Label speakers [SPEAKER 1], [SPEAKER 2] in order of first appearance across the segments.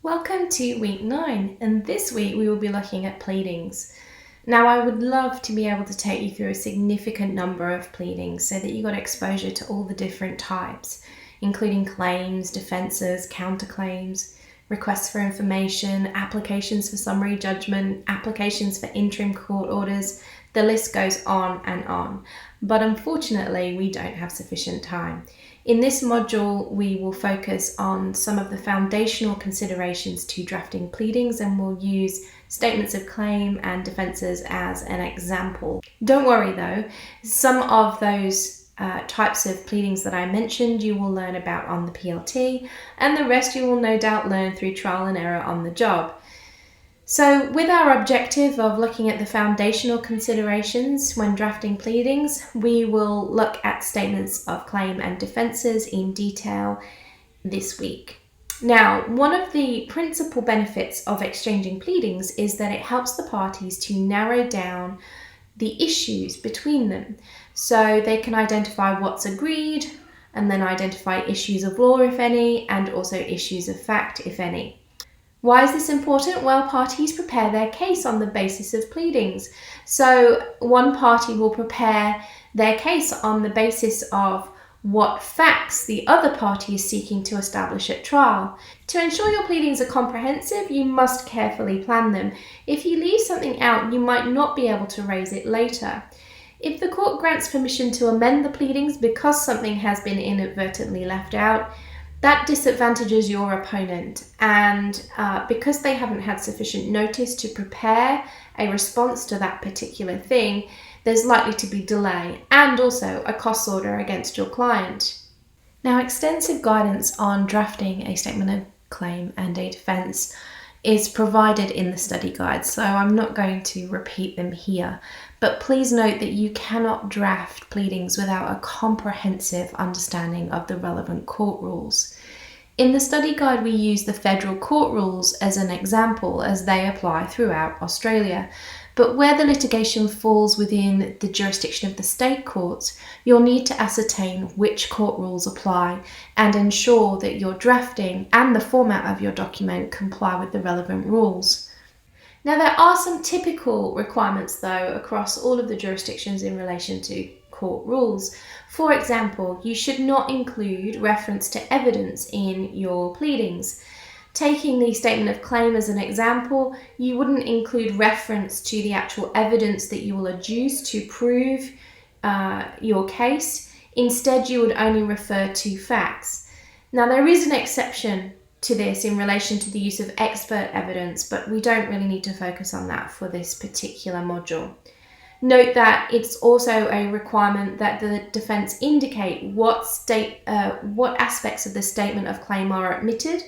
[SPEAKER 1] Welcome to week 9, and this week we will be looking at pleadings. Now, I would love to be able to take you through a significant number of pleadings so that you got exposure to all the different types, including claims, defences, counterclaims, requests for information, applications for summary judgment, applications for interim court orders. The list goes on and on. But unfortunately, we don't have sufficient time. In this module, we will focus on some of the foundational considerations to drafting pleadings, and we'll use statements of claim and defences as an example. Don't worry though, some of those types of pleadings that I mentioned you will learn about on the PLT, and the rest you will no doubt learn through trial and error on the job. So with our objective of looking at the foundational considerations when drafting pleadings, we will look at statements of claim and defences in detail this week. Now, one of the principal benefits of exchanging pleadings is that it helps the parties to narrow down the issues between them. So they can identify what's agreed, and then identify issues of law, if any, and also issues of fact, if any. Why is this important? Well, parties prepare their case on the basis of pleadings. So one party will prepare their case on the basis of what facts the other party is seeking to establish at trial. To ensure your pleadings are comprehensive, you must carefully plan them. If you leave something out, you might not be able to raise it later. If the court grants permission to amend the pleadings because something has been inadvertently left out, that disadvantages your opponent, and because they haven't had sufficient notice to prepare a response to that particular thing, there's likely to be delay and also a costs order against your client. Now, extensive guidance on drafting a statement of claim and a defence is provided in the study guide, so I'm not going to repeat them here, but please note that you cannot draft pleadings without a comprehensive understanding of the relevant court rules. In the study guide, we use the federal court rules as an example as they apply throughout Australia. But where the litigation falls within the jurisdiction of the state courts, you'll need to ascertain which court rules apply and ensure that your drafting and the format of your document comply with the relevant rules. Now, there are some typical requirements though across all of the jurisdictions in relation to court rules. For example, you should not include reference to evidence in your pleadings. Taking the statement of claim as an example, you wouldn't include reference to the actual evidence that you will adduce to prove your case. Instead, you would only refer to facts. Now, there is an exception to this in relation to the use of expert evidence, but we don't really need to focus on that for this particular module. Note that it's also a requirement that the defence indicate what aspects of the statement of claim are admitted,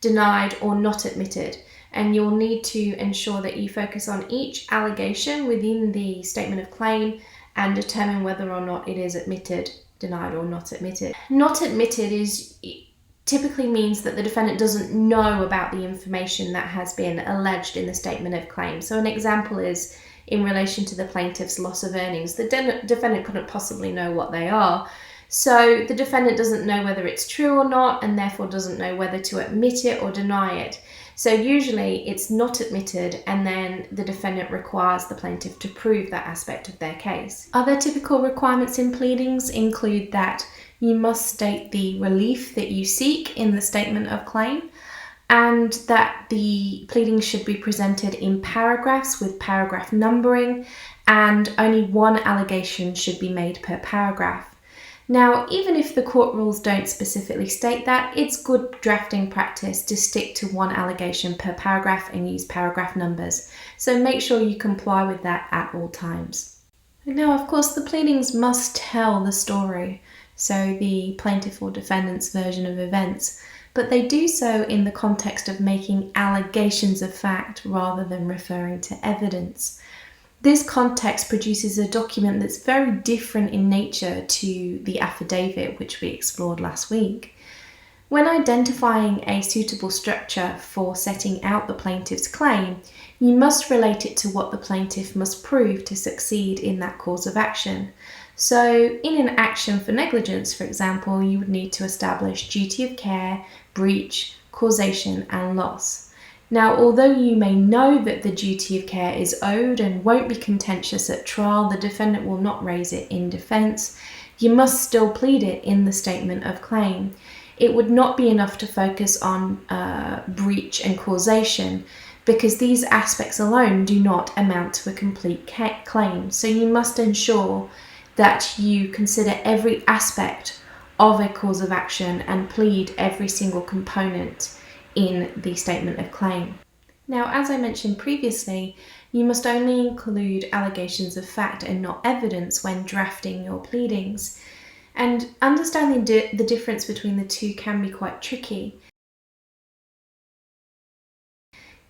[SPEAKER 1] denied, or not admitted, and you'll need to ensure that you focus on each allegation within the statement of claim and determine whether or not it is admitted, denied, or not admitted. Not admitted typically means that the defendant doesn't know about the information that has been alleged in the statement of claim. So an example is in relation to the plaintiff's loss of earnings. The defendant couldn't possibly know what they are. So the defendant doesn't know whether it's true or not, and therefore doesn't know whether to admit it or deny it. So usually it's not admitted, and then the defendant requires the plaintiff to prove that aspect of their case. Other typical requirements in pleadings include that you must state the relief that you seek in the statement of claim, and that the pleadings should be presented in paragraphs with paragraph numbering, and only one allegation should be made per paragraph. Now, even if the court rules don't specifically state that, it's good drafting practice to stick to one allegation per paragraph and use paragraph numbers. So make sure you comply with that at all times. Now, of course, the pleadings must tell the story, so the plaintiff or defendant's version of events, but they do so in the context of making allegations of fact rather than referring to evidence. This context produces a document that's very different in nature to the affidavit, which we explored last week. When identifying a suitable structure for setting out the plaintiff's claim, you must relate it to what the plaintiff must prove to succeed in that cause of action. So in an action for negligence, for example, you would need to establish duty of care, breach, causation, and loss. Now, although you may know that the duty of care is owed and won't be contentious at trial, the defendant will not raise it in defence, you must still plead it in the statement of claim. It would not be enough to focus on breach and causation, because these aspects alone do not amount to a complete claim. So you must ensure that you consider every aspect of a cause of action and plead every single component in the statement of claim. Now, as I mentioned previously, you must only include allegations of fact and not evidence when drafting your pleadings. And understanding the difference between the two can be quite tricky.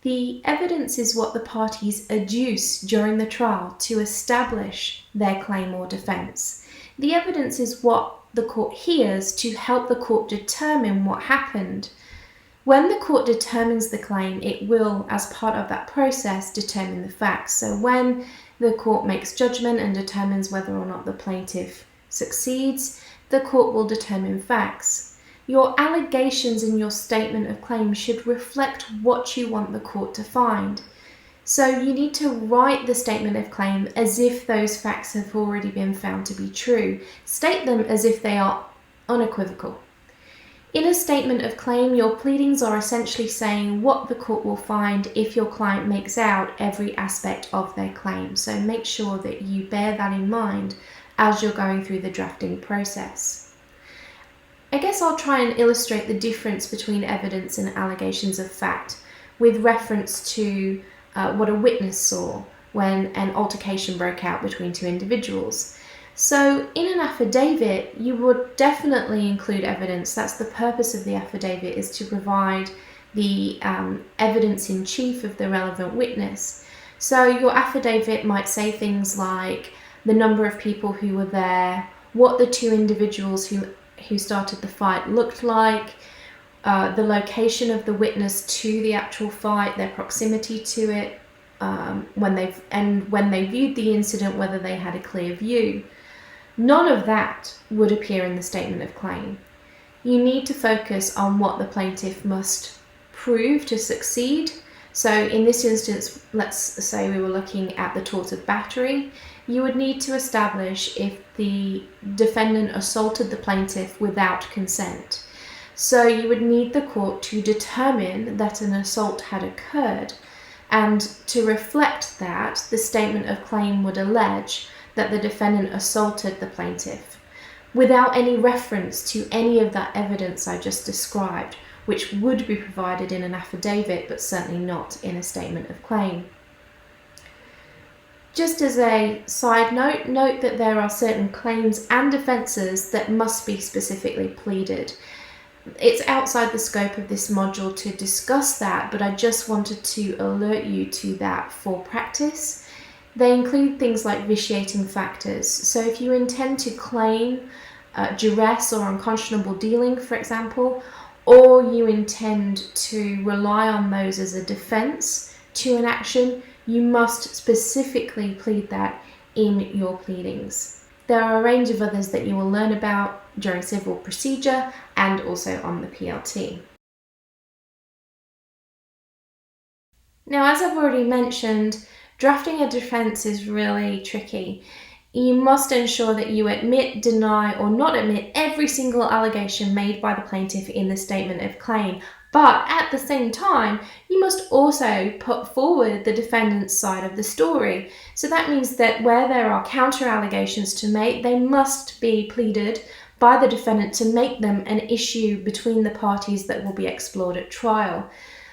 [SPEAKER 1] The evidence is what the parties adduce during the trial to establish their claim or defence. The evidence is what the court hears to help the court determine what happened. When the court determines the claim, it will, as part of that process, determine the facts. So when the court makes judgment and determines whether or not the plaintiff succeeds, the court will determine facts. Your allegations in your statement of claim should reflect what you want the court to find. So you need to write the statement of claim as if those facts have already been found to be true. State them as if they are unequivocal. In a statement of claim, your pleadings are essentially saying what the court will find if your client makes out every aspect of their claim. So make sure that you bear that in mind as you're going through the drafting process. I guess I'll try and illustrate the difference between evidence and allegations of fact with reference to what a witness saw when an altercation broke out between two individuals. So in an affidavit, you would definitely include evidence. That's the purpose of the affidavit, is to provide the evidence in chief of the relevant witness. So your affidavit might say things like the number of people who were there, what the two individuals who started the fight looked like, the location of the witness to the actual fight, their proximity to it, when they viewed the incident, whether they had a clear view. None of that would appear in the statement of claim. You need to focus on what the plaintiff must prove to succeed. So in this instance, let's say we were looking at the tort of battery. You would need to establish if the defendant assaulted the plaintiff without consent. So you would need the court to determine that an assault had occurred, and to reflect that, the statement of claim would allege that the defendant assaulted the plaintiff, without any reference to any of that evidence I just described, which would be provided in an affidavit, but certainly not in a statement of claim. Just as a side note, note that there are certain claims and defences that must be specifically pleaded. It's outside the scope of this module to discuss that, but I just wanted to alert you to that for practice. They include things like vitiating factors. So if you intend to claim duress or unconscionable dealing, for example, or you intend to rely on those as a defence to an action, you must specifically plead that in your pleadings. There are a range of others that you will learn about during civil procedure and also on the PLT. Now, as I've already mentioned, drafting a defence is really tricky. You must ensure that you admit, deny, or not admit every single allegation made by the plaintiff in the statement of claim. But at the same time, you must also put forward the defendant's side of the story. So that means that where there are counter allegations to make, they must be pleaded by the defendant to make them an issue between the parties that will be explored at trial.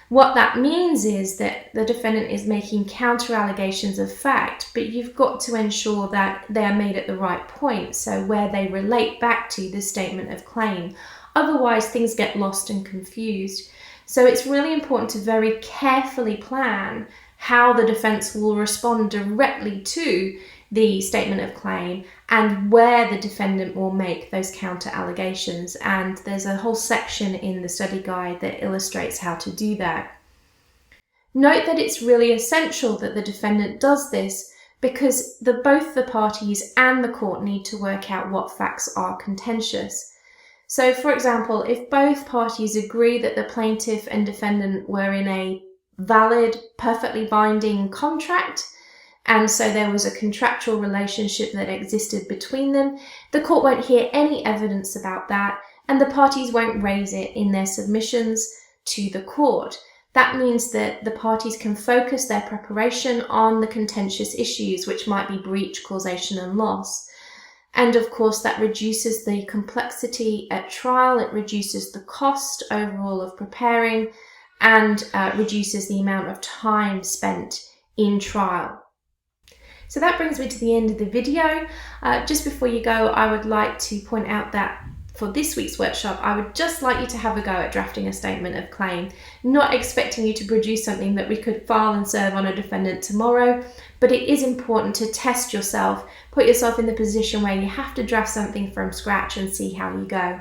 [SPEAKER 1] What that means is that the defendant is making counter allegations of fact, but you've got to ensure that they are made at the right point, so where they relate back to the statement of claim. Otherwise, things get lost and confused. So it's really important to very carefully plan how the defence will respond directly to the statement of claim and where the defendant will make those counter allegations. And there's a whole section in the study guide that illustrates how to do that. Note that it's really essential that the defendant does this because both the parties and the court need to work out what facts are contentious. So, for example, if both parties agree that the plaintiff and defendant were in a valid, perfectly binding contract, and so there was a contractual relationship that existed between them, the court won't hear any evidence about that, and the parties won't raise it in their submissions to the court. That means that the parties can focus their preparation on the contentious issues, which might be breach, causation, and loss. And of course, that reduces the complexity at trial, it reduces the cost overall of preparing, and reduces the amount of time spent in trial. So that brings me to the end of the video. Just before you go, I would like to point out that for this week's workshop, I would just like you to have a go at drafting a statement of claim, not expecting you to produce something that we could file and serve on a defendant tomorrow, but it is important to test yourself, put yourself in the position where you have to draft something from scratch and see how you go.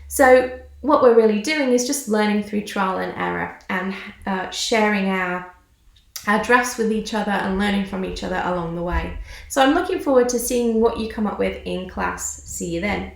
[SPEAKER 1] So what we're really doing is just learning through trial and error and sharing our drafts with each other and learning from each other along the way. So I'm looking forward to seeing what you come up with in class. See you then.